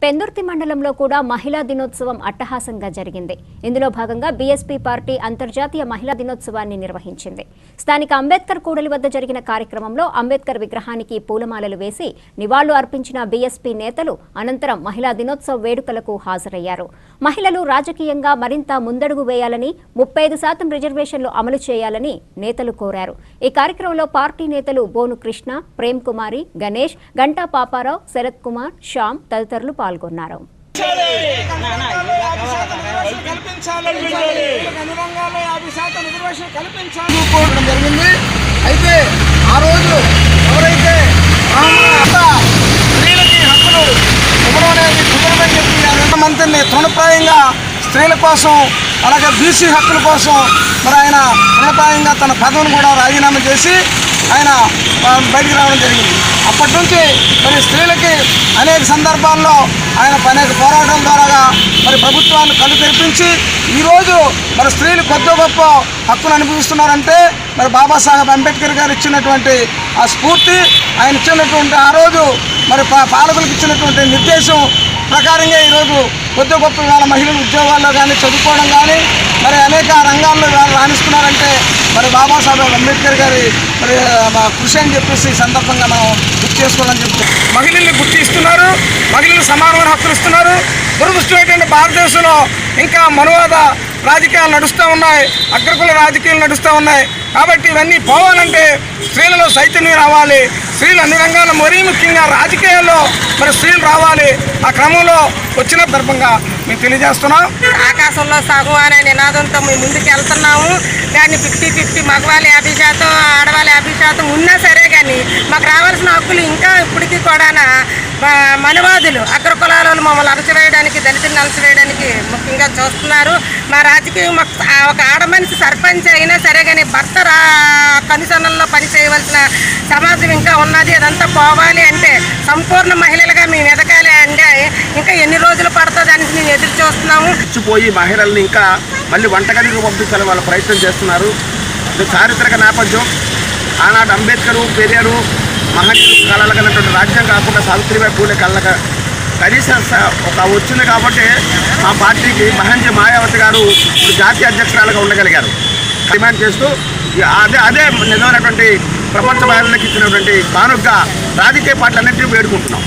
పెందుర్తి మండలంలో కూడా మహిళా దినోత్సవం అట్టహాసంగా జరిగింది. ఇందులో భాగంగా బీఎస్పీ పార్టీ అంతర్జాతీయ మహిళా దినోత్సవాన్ని నిర్వహించింది. స్థానిక అంబేద్కర్ కూడలి వద్ద జరిగిన కార్యక్రమంలో అంబేద్కర్ విగ్రహానికి పూలమాలలు వేసి నివాళులు అర్పించిన బీఎస్పీ నేతలు అనంతరం మహిళా దినోత్సవ వేడుకలకు హాజరయ్యారు. మహిళలు రాజకీయంగా మరింత ముందడుగు వేయాలని, 35% రిజర్వేషన్లు అమలు చేయాలని నేతలు కోరారు. ఈ కార్యక్రమంలో పార్టీ నేతలు బోను కృష్ణ, ప్రేమ్ కుమారి, గణేష్, గంటా పాపారావు, శరత్ కుమార్, శ్యామ్ తదితరులు పాల్గొన్నారు. అయితే ఆ రోజు ఎవరైతే స్త్రీలకి హక్కులు ఇవ్వడం అనేది కుదరదని చెప్పి మంత్రిని తృణప్రాయంగా స్త్రీల కోసం అలాగే బీసీ హక్కుల కోసం మరి ఆయన తృణప్రాయంగా తన పదవిని కూడా రాజీనామా చేసి ఆయన బయటికి రావడం జరిగింది. అప్పటి నుంచి మరి స్త్రీలకి అనేక సందర్భాల్లో ఆయన అనేక పోరాటం ద్వారా మరి ప్రభుత్వాన్ని కళ్ళు తెరిపించి ఈరోజు మరి స్త్రీలు కొద్ది గొప్ప హక్కును అనుభవిస్తున్నారంటే మరి బాబాసాహెబ్ అంబేద్కర్ గారు ఇచ్చినటువంటి ఆ స్ఫూర్తి, ఆయన ఇచ్చినటువంటి ఆ రోజు మరి పాలకులకు ఇచ్చినటువంటి నిర్దేశం ప్రకారంగా ఈరోజు కొద్ది గొప్ప వాళ్ళ మహిళలు ఉద్యోగాల్లో కానీ చదువుకోవడం కానీ మరి అనేక రంగాల్లో రాణిస్తున్నారంటే మరి బాబాసాహెబ్ అంబేద్కర్ గారి మరి కృషి అని చెప్పేసి సందర్భంగా మనం గుర్తు చేసుకోవాలని చెప్తాం. మహిళల్ని గుర్తిస్తున్నారు, మహిళలు సమానమైన హక్కులు ఇస్తున్నారు. దురదృష్టమైనటువంటి భారతదేశంలో ఇంకా మనువాద రాజకీయాలు నడుస్తూ ఉన్నాయి, అగ్రకుల రాజకీయాలు నడుస్తూ ఉన్నాయి. కాబట్టి ఇవన్నీ పోవాలంటే స్త్రీలలో చైతన్యం రావాలి. స్త్రీలు అన్ని రంగాల్లో మరీ ముఖ్యంగా రాజకీయాల్లో మరి స్త్రీలు రావాలి. ఆ క్రమంలో వచ్చిన సందర్భంగా మేము తెలియజేస్తున్నాం. ఆకాశంలో సగం అనే నినాదంతో మేము ముందుకు వెళ్తున్నాము. కానీ 50-50 మగవాళ్ళు 50%, ఆడవాళ్ళు 50% ఉన్నా సరే కానీ మాకు రావాల్సిన హక్కులు ఇంకా ఇప్పటికీ కూడా మనువాదులు అగ్రకులాల మమ్మల్ని అణచివేయడానికి, దళితులను అణచివేయడానికి ముఖ్యంగా చూస్తున్నారు. మా రాజకీయం ఒక ఆడమనిషి సర్పంచ్ అయినా సరే కానీ భర్త కమిషన్లలో పని చేయవలసిన సమాజం ఇంకా ఉన్నది. అదంతా పోవాలి అంటే సంపూర్ణ మహిళలుగా మేము ఎదగాలి అంటే ఇంకా ఎన్ని రోజులు పడుతుంది అని మేము ఎదురు చూస్తున్నాము. పోయి మహిళల్ని ఇంకా మళ్ళీ వంటగదికి పంపించాలని వాళ్ళు ప్రయత్నం చేస్తున్నారు. ఇది చారిత్రక నేపథ్యం. ఆనాడు అంబేద్కరు, పెరియారు మహనీయులు కళలకన్నటువంటి రాజ్యం కాకుండా సావిత్రిబాయి పూలే కళ్ళక కనీసం ఒక వచ్చింది కాబట్టి మా పార్టీకి మహంజీ మాయావతి గారు ఇప్పుడు జాతీయ అధ్యక్షురాలుగా ఉండగలిగారు. డిమాండ్ చేస్తూ అదే నిజమైనటువంటి ప్రపంచ మహిళలకు ఇచ్చినటువంటి కానుకగా రాజకీయ పార్టీలన్నింటినీ వేడుకుంటున్నాం.